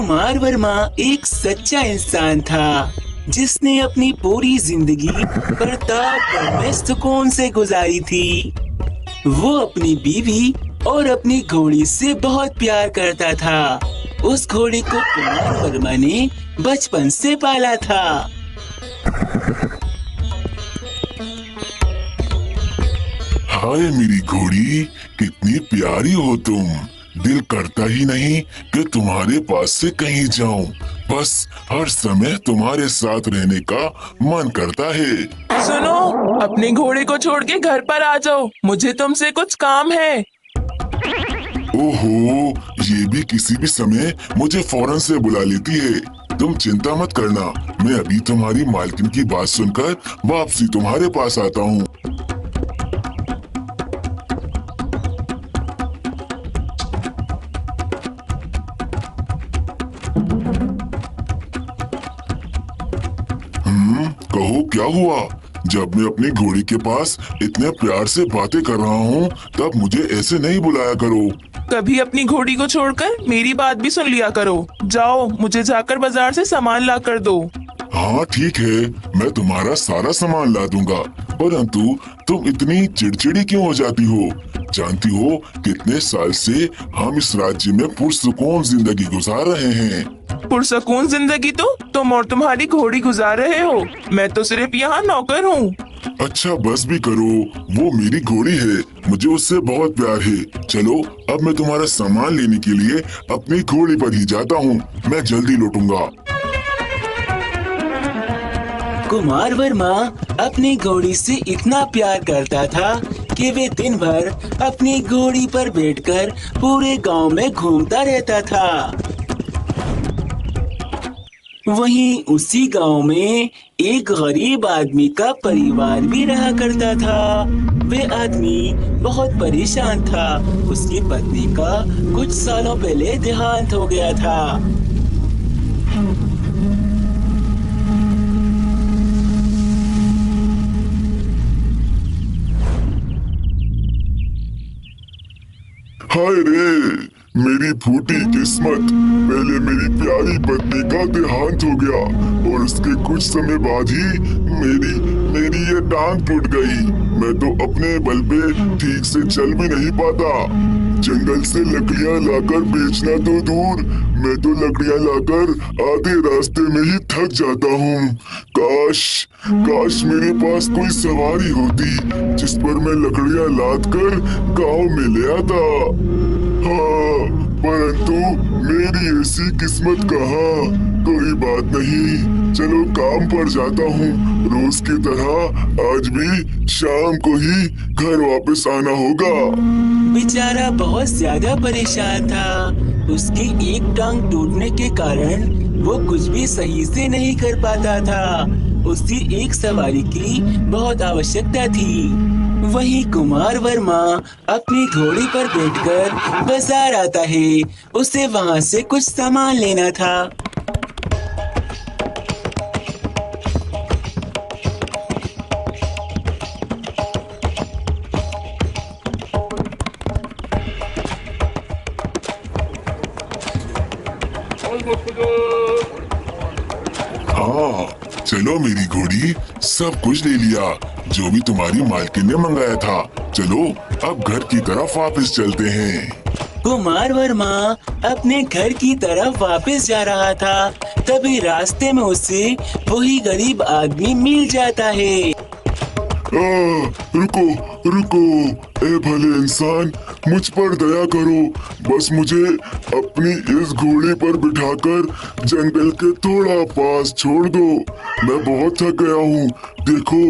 कुमार वर्मा एक सच्चा इंसान था जिसने अपनी पूरी जिंदगी प्रतापगढ़ में सुकून से गुजारी थी। वो अपनी बीवी और अपनी घोड़ी से बहुत प्यार करता था। उस घोड़ी को कुमार वर्मा ने बचपन से पाला था। हाय मेरी घोड़ी, कितनी प्यारी हो तुम। दिल करता ही नहीं कि तुम्हारे पास से कहीं जाऊं। बस हर समय तुम्हारे साथ रहने का मन करता है। सुनो, अपने घोड़े को छोड़ के घर पर आ जाओ, मुझे तुमसे कुछ काम है। ओहो, ये भी किसी भी समय मुझे फौरन से बुला लेती है। तुम चिंता मत करना, मैं अभी तुम्हारी मालकिन की बात सुनकर वापसी तुम्हारे पास आता हूँ। कहो क्या हुआ? जब मैं अपनी घोड़ी के पास इतने प्यार से बातें कर रहा हूँ तब मुझे ऐसे नहीं बुलाया करो। कभी अपनी घोड़ी को छोड़कर मेरी बात भी सुन लिया करो। जाओ, मुझे जाकर बाजार से सामान ला कर दो। हाँ ठीक है, मैं तुम्हारा सारा सामान ला दूंगा, परंतु तुम इतनी चिड़चिड़ी क्यों हो जाती हो? जानती हो कितने साल से हम इस राज्य में पुरसुकून जिंदगी गुजार रहे हैं। पुरसकून जिंदगी तो तुम और तुम्हारी घोड़ी गुजार रहे हो। मैं तो सिर्फ यहाँ नौकर हूँ। अच्छा बस भी करो, वो मेरी घोड़ी है, मुझे उससे बहुत प्यार है। चलो अब मैं तुम्हारा सामान लेने के लिए अपनी घोड़ी पर ही जाता हूँ, मैं जल्दी लौटूंगा। कुमार वर्मा अपनी घोड़ी से इतना प्यार करता था कि वे दिन भर अपनी घोड़ी पर बैठकर पूरे गांव में घूमता रहता था। वहीं उसी गांव में एक गरीब आदमी का परिवार भी रहा करता था। वे आदमी बहुत परेशान था। उसकी पत्नी का कुछ सालों पहले देहांत हो गया था। हाय रे, मेरी फूटी किस्मत। पहले मेरी प्यारी पत्नी का देहांत हो गया और उसके कुछ समय बाद ही मेरी ये टांग टूट गई। मैं तो अपने बल पे ठीक से चल भी नहीं पाता। जंगल से लकड़ियां लाकर बेचना तो दूर, मैं तो लकड़ियां लाकर आधे रास्ते में ही थक जाता हूँ। काश मेरे पास कोई सवारी होती जिस पर मैं लकड़ियां लाद कर गाँव में ले आता। हाँ, परंतु मेरी ऐसी किस्मत कहाँ। कोई बात नहीं, चलो काम पर जाता हूँ। रोज की तरह आज भी शाम को ही घर वापस आना होगा। बेचारा बहुत ज्यादा परेशान था। उसकी एक टांग टूटने के कारण वो कुछ भी सही से नहीं कर पाता था। उसकी एक सवारी की बहुत आवश्यकता थी। वहीं कुमार वर्मा अपनी घोड़ी पर बैठकर बाजार आता है। उसे वहां से कुछ सामान लेना था। हाँ, चलो मेरी घोड़ी, सब कुछ ले लिया जो भी तुम्हारी मालकिन ने मंगाया था। चलो अब घर की तरफ वापस चलते हैं। कुमार वर्मा अपने घर की तरफ वापस जा रहा था। तभी रास्ते में उसे वही गरीब आदमी मिल जाता है। रुको, ए भले इंसान, मुझ पर दया करो। बस मुझे अपनी इस घोड़े पर बिठाकर जंगल के थोड़ा पास छोड़ दो। मैं बहुत थक गया हूँ। देखो,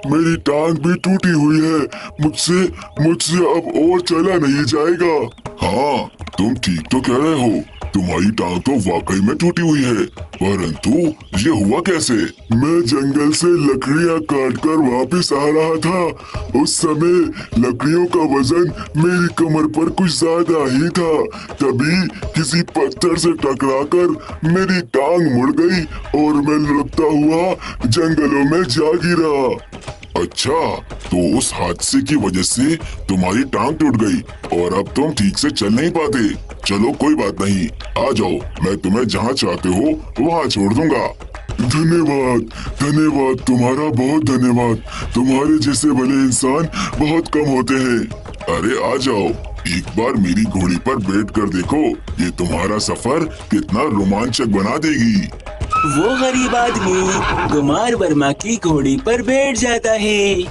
मेरी टांग भी टूटी हुई है। मुझसे अब और चला नहीं जाएगा। हाँ, तुम ठीक तो कह रहे हो। तुम्हारी टांग तो वाकई में टूटी हुई है, परंतु ये हुआ कैसे? मैं जंगल से लकड़ियां काटकर वापस आ रहा था। उस समय लकड़ियों का वजन मेरी कमर पर कुछ ज्यादा ही था। तभी किसी पत्थर से टकराकर मेरी टांग मुड़ गई और मैं लुढ़कता हुआ जंगलों में जा गिरा। अच्छा, तो उस हादसे की वजह से तुम्हारी टांग टूट गई और अब तुम ठीक से चल नहीं पाते। चलो कोई बात नहीं, आ जाओ, मैं तुम्हें जहाँ चाहते हो वहाँ छोड़ दूंगा। धन्यवाद, धन्यवाद, तुम्हारा बहुत धन्यवाद। तुम्हारे जैसे भले इंसान बहुत कम होते हैं। अरे आ जाओ, एक बार मेरी घोड़ी पर बैठ कर देखो, ये तुम्हारा सफर कितना रोमांचक बना देगी। वो गरीब आदमी कुमार वर्मा की घोड़ी पर बैठ जाता है।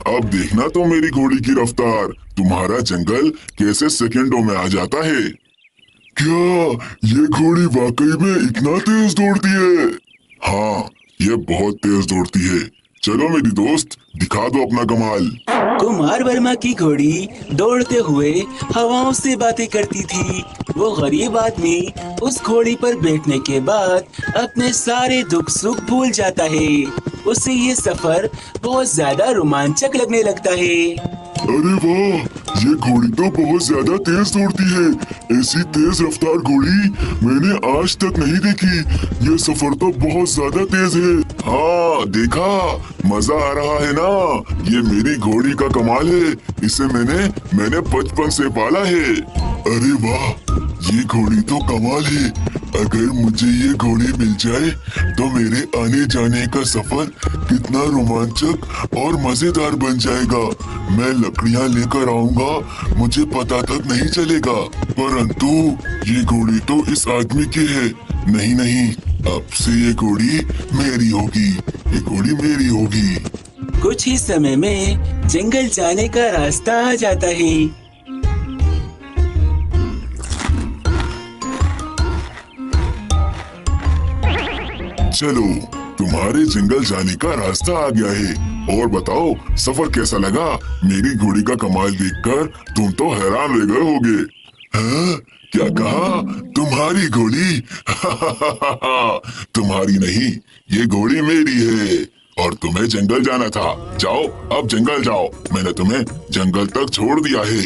अब देखना तो मेरी घोड़ी की रफ्तार, तुम्हारा जंगल कैसे सेकंडों में आ जाता है। क्या ये घोड़ी वाकई में इतना तेज दौड़ती है? हाँ, ये बहुत तेज दौड़ती है। चलो मेरी दोस्त, दिखा दो अपना कमाल। कुमार वर्मा की घोड़ी दौड़ते हुए हवाओं से बातें करती थी। वो गरीब आदमी उस घोड़ी पर बैठने के बाद अपने सारे दुख सुख भूल जाता है। उसे ये सफर बहुत ज्यादा रोमांचक लगने लगता है। अरे वाह, ये घोड़ी तो बहुत ज्यादा तेज दौड़ती है। ऐसी तेज रफ्तार घोड़ी मैंने आज तक नहीं देखी। ये सफर तो बहुत ज्यादा तेज है। हाँ देखा, मजा आ रहा है ना? ये मेरी घोड़ी का कमाल है। इसे मैंने बचपन से पाला है। अरे वाह, ये घोड़ी तो कमाल है। अगर मुझे ये घोड़ी मिल जाए तो मेरे आने जाने का सफर कितना रोमांचक और मजेदार बन जाएगा। मैं लकड़ियां लेकर आऊंगा, मुझे पता तक नहीं चलेगा। परंतु ये घोड़ी तो इस आदमी की है। नहीं नहीं, अब से ये घोड़ी मेरी होगी। ये घोड़ी मेरी होगी। कुछ ही समय में जंगल जाने का रास्ता आ जाता है। चलो, तुम्हारे जंगल जाने का रास्ता आ गया है। और बताओ, सफर कैसा लगा? मेरी घोड़ी का कमाल देखकर तुम तो हैरान रह गए होगे। हाँ? क्या कहा? तुम्हारी घोड़ी? तुम्हारी नहीं, ये घोड़ी मेरी है। और तुम्हें जंगल जाना था। जाओ, अब जंगल जाओ। मैंने तुम्हें जंगल तक छोड़ दिया है।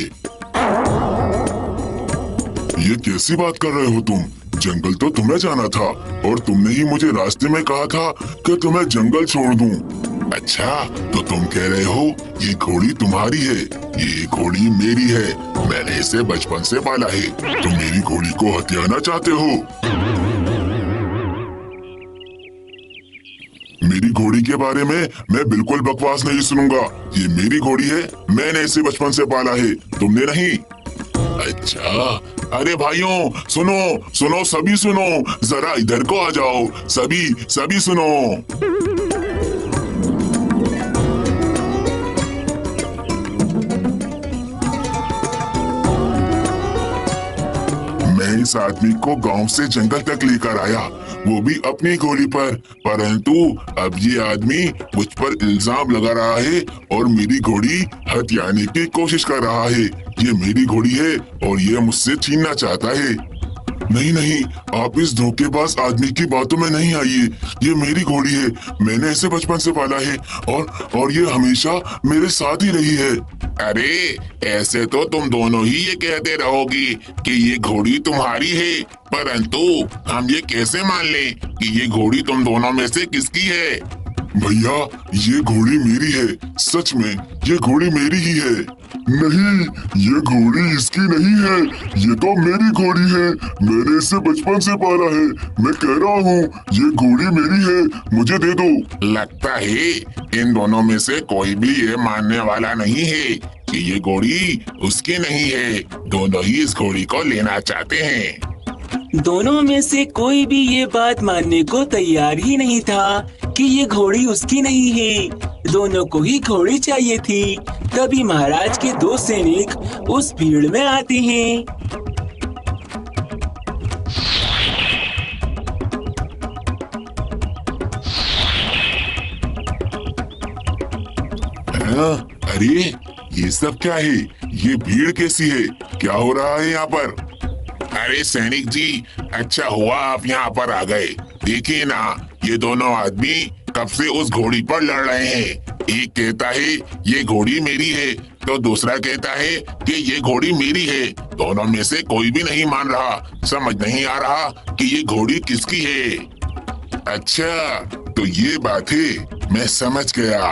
ये कैसी बात कर रहे हो तुम? जंगल तो तुम्हें जाना था और तुमने ही मुझे रास्ते में कहा था कि तुम्हें जंगल छोड़ दूं। अच्छा, तो तुम कह रहे हो ये घोड़ी तुम्हारी है? ये घोड़ी मेरी है। मैंने इसे बचपन से पाला है। तुम मेरी घोड़ी को हथियाना चाहते हो? मेरी घोड़ी के बारे में मैं बिल्कुल बकवास नहीं सुनूंगा। ये मेरी घोड़ी है, मैंने इसे बचपन से पाला है, तुमने नहीं। अच्छा, अरे भाइयों, सुनो सुनो, सभी सुनो, जरा इधर को आ जाओ। सभी सुनो। मैं इस आदमी को गांव से जंगल तक लेकर आया, वो भी अपनी घोड़ी पर। परंतु अब ये आदमी मुझ पर इल्जाम लगा रहा है और मेरी घोड़ी हथियाने की कोशिश कर रहा है। ये मेरी घोड़ी है और ये मुझसे छीनना चाहता है। नहीं नहीं, आप इस धोखेबाज आदमी की बातों में नहीं आइए। ये मेरी घोड़ी है, मैंने इसे बचपन से पाला है और ये हमेशा मेरे साथ ही रही है। अरे, ऐसे तो तुम दोनों ही ये कहते रहोगी कि ये घोड़ी तुम्हारी है, परंतु हम ये कैसे मान लें कि ये घोड़ी तुम दोनों में से किसकी है? भैया, ये घोड़ी मेरी है। सच में ये घोड़ी मेरी ही है। नहीं, ये घोड़ी इसकी नहीं है। ये तो मेरी घोड़ी है। मैंने इसे बचपन से पाला है। मैं कह रहा हूँ, ये घोड़ी मेरी है, मुझे दे दो। लगता है इन दोनों में से कोई भी ये मानने वाला नहीं है कि ये घोड़ी उसकी नहीं है। दोनों ही इस घोड़ी को लेना चाहते हैं। दोनों में से कोई भी ये बात मानने को तैयार ही नहीं था कि ये घोड़ी उसकी नहीं है। दोनों को ही घोड़ी चाहिए थी। तभी महाराज के दो सैनिक उस भीड़ में आते हैं। हाँ, अरे ये सब क्या है? ये भीड़ कैसी है? क्या हो रहा है यहाँ पर? अरे सैनिक जी, अच्छा हुआ आप यहाँ पर आ गए। देखिए ना, ये दोनों आदमी कब से उस घोड़ी पर लड़ रहे हैं। एक कहता है ये घोड़ी मेरी है, तो दूसरा कहता है कि ये घोड़ी मेरी है। दोनों में से कोई भी नहीं मान रहा। समझ नहीं आ रहा कि ये घोड़ी किसकी है। अच्छा, तो ये बात है, मैं समझ गया।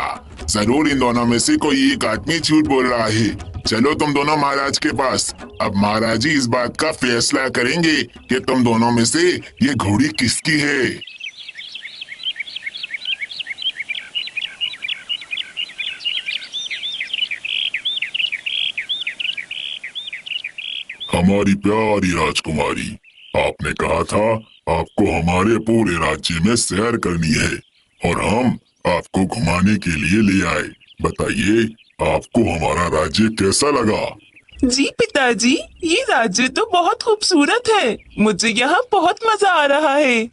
जरूर इन दोनों में से कोई एक आदमी झूठ बोल रहा है। चलो तुम दोनों महाराज के पास। अब महाराज जी इस बात का फैसला करेंगे कि तुम दोनों में से ये घोड़ी किसकी है। हमारी प्यारी राजकुमारी, आपने कहा था आपको हमारे पूरे राज्य में सैर करनी है और हम आपको घुमाने के लिए ले आए। बताइए आपको हमारा राज्य कैसा लगा? जी पिताजी, ये राज्य तो बहुत खूबसूरत है। मुझे यहाँ बहुत मजा आ रहा है।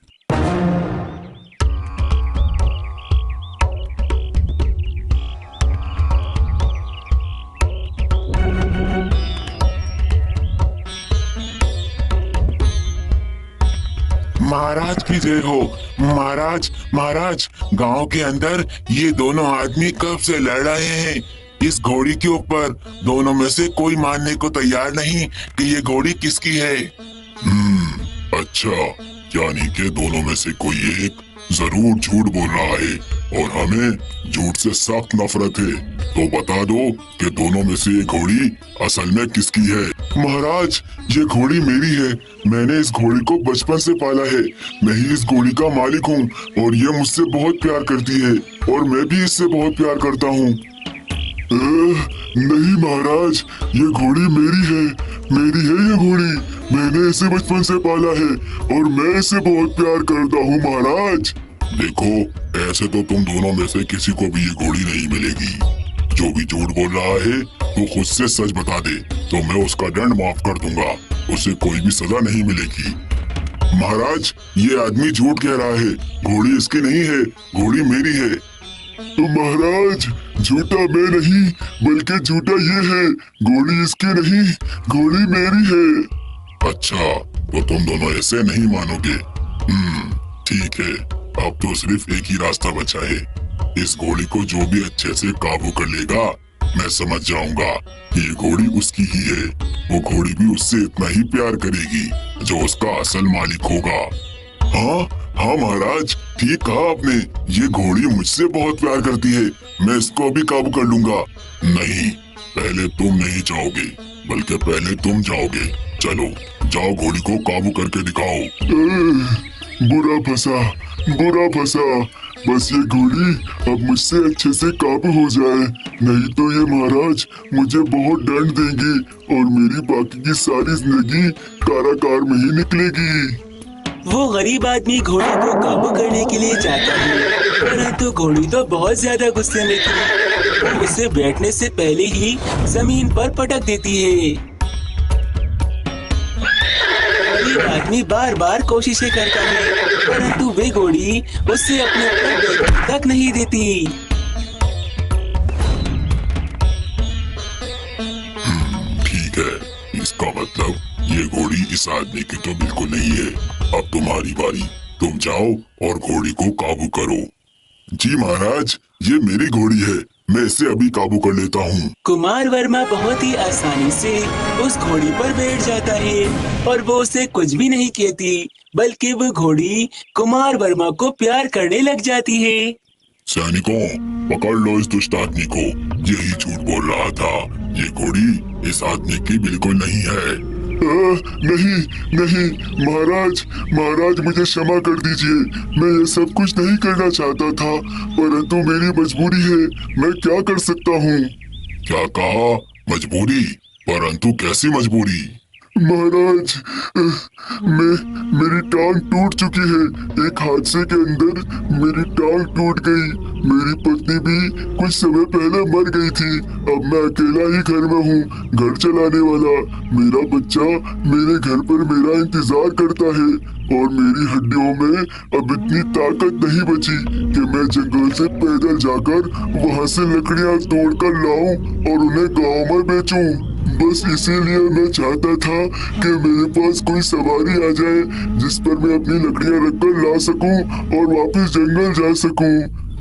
महाराज की जय हो। महाराज महाराज, गांव के अंदर ये दोनों आदमी कब से लड़ रहे हैं इस घोड़ी के ऊपर। दोनों में से कोई मानने को तैयार नहीं कि ये घोड़ी किसकी है। अच्छा, यानी कि दोनों में से कोई एक जरूर झूठ बोल रहा है और हमें झूठ से सख्त नफरत है। तो बता दो कि दोनों में से ये घोड़ी असल में किसकी है। महाराज, ये घोड़ी मेरी है। मैंने इस घोड़ी को बचपन से पाला है। मैं ही इस घोड़ी का मालिक हूँ और ये मुझसे बहुत प्यार करती है और मैं भी इससे बहुत प्यार करता हूँ। नहीं महाराज, ये घोड़ी मेरी है। मेरी है ये घोड़ी। मैंने इसे बचपन से पाला है और मैं इसे बहुत प्यार करता हूँ महाराज। देखो, ऐसे तो तुम दोनों में से किसी को भी ये घोड़ी नहीं मिलेगी। जो भी झूठ बोल रहा है वो खुद से सच बता दे तो मैं उसका दंड माफ कर दूंगा। उसे कोई भी सजा नहीं मिलेगी। महाराज, ये आदमी झूठ कह रहा है। घोड़ी इसकी नहीं है, घोड़ी मेरी है। तो महाराज, झूठा मैं नहीं बल्कि झूठा ये है। घोड़ी इसकी नहीं, घोड़ी मेरी है। अच्छा, तो तुम दोनों ऐसे नहीं मानोगे। ठीक है, अब तो सिर्फ एक ही रास्ता बचा है। इस घोड़ी को जो भी अच्छे से काबू कर लेगा, मैं समझ जाऊंगा कि ये घोड़ी उसकी ही है। वो घोड़ी भी उससे इतना ही प्यार करेगी जो उसका असल मालिक होगा। हाँ महाराज, ठीक कहा आपने। ये घोड़ी मुझसे बहुत प्यार करती है। मैं इसको अभी काबू कर लूंगा। नहीं, पहले तुम नहीं जाओगे बल्कि पहले तुम जाओगे। चलो जाओ, घोड़ी को काबू करके दिखाओ। बुरा फंसा, बुरा फंसा। बस ये घोड़ी अब मुझसे अच्छे से काबू हो जाए, नहीं तो ये महाराज मुझे बहुत दंड देंगे और मेरी बाकी की सारी जिंदगी कारागार में ही निकलेगी। वो गरीब आदमी घोड़ी को काबू करने के लिए जाता है, परंतु घोड़ी तो बहुत ज्यादा गुस्से में थी। वो उसे बैठने से पहले ही जमीन पर पटक देती है। गरीब आदमी बार बार कोशिशें करता है, परंतु वे घोड़ी उससे अपने ऊपर बैठने तक नहीं देती। ठीक है, इसका मतलब ये घोड़ी इस आदमी की तो बिल्कुल नहीं है। अब तुम्हारी बारी, तुम जाओ और घोड़ी को काबू करो। जी महाराज, ये मेरी घोड़ी है। मैं इसे अभी काबू कर लेता हूँ। कुमार वर्मा बहुत ही आसानी से उस घोड़ी पर बैठ जाता है और वो उसे कुछ भी नहीं कहती, बल्कि वो घोड़ी कुमार वर्मा को प्यार करने लग जाती है। सैनिकों, पकड़ लो इस दुष्ट आदमी को। यही झूठ बोल रहा था। ये घोड़ी इस आदमी की बिल्कुल नहीं है। नहीं नहीं महाराज, महाराज मुझे क्षमा कर दीजिए। मैं ये सब कुछ नहीं करना चाहता था, परंतु मेरी मजबूरी है। मैं क्या कर सकता हूँ? क्या कहा? मजबूरी? परंतु कैसी मजबूरी? महाराज, मेरी टांग टूट चुकी है। एक हादसे के अंदर मेरी टांग टूट गई। मेरी पत्नी भी कुछ समय पहले मर गई थी। अब मैं अकेला ही घर में हूँ, घर चलाने वाला। मेरा बच्चा मेरे घर पर मेरा इंतजार करता है और मेरी हड्डियों में अब इतनी ताकत नहीं बची कि मैं जंगल से पैदल जाकर वहाँ से लकड़ियाँ तोड़कर लाऊं और उन्हें गाँव में बेचूं। बस इसीलिए मैं चाहता था कि मेरे पास कोई सवारी आ जाए जिस पर मैं अपनी लकड़ियां रखकर ला सकूं और वापस जंगल जा सकूं।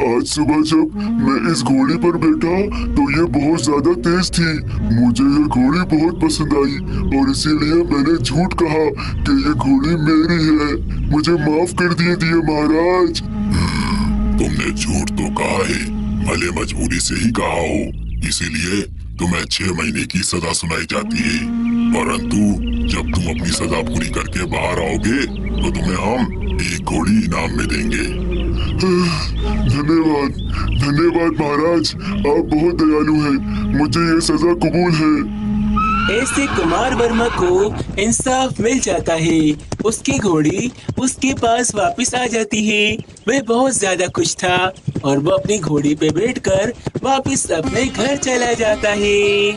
आज सुबह जब मैं इस घोड़ी पर बैठा तो ये बहुत ज्यादा तेज थी। मुझे ये घोड़ी बहुत पसंद आई और इसीलिए मैंने झूठ कहा कि ये घोड़ी मेरी है। मुझे माफ कर दिए महाराज। तुमने झूठ तो कहा है, भले मजबूरी से ही कहा हो, इसीलिए तुम्हें 6 महीने की सजा सुनाई जाती है। परंतु जब तुम अपनी सजा पूरी करके बाहर आओगे तो तुम्हें हम एक घोड़ी इनाम में देंगे। धन्यवाद, धन्यवाद महाराज, आप बहुत दयालु हैं, मुझे ये सजा कबूल है। ऐसे कुमार वर्मा को इंसाफ मिल जाता है। उसकी घोड़ी उसके पास वापस आ जाती है। वह बहुत ज्यादा खुश था और वो अपनी घोड़ी पे बैठकर वापस अपने घर चला जाता है।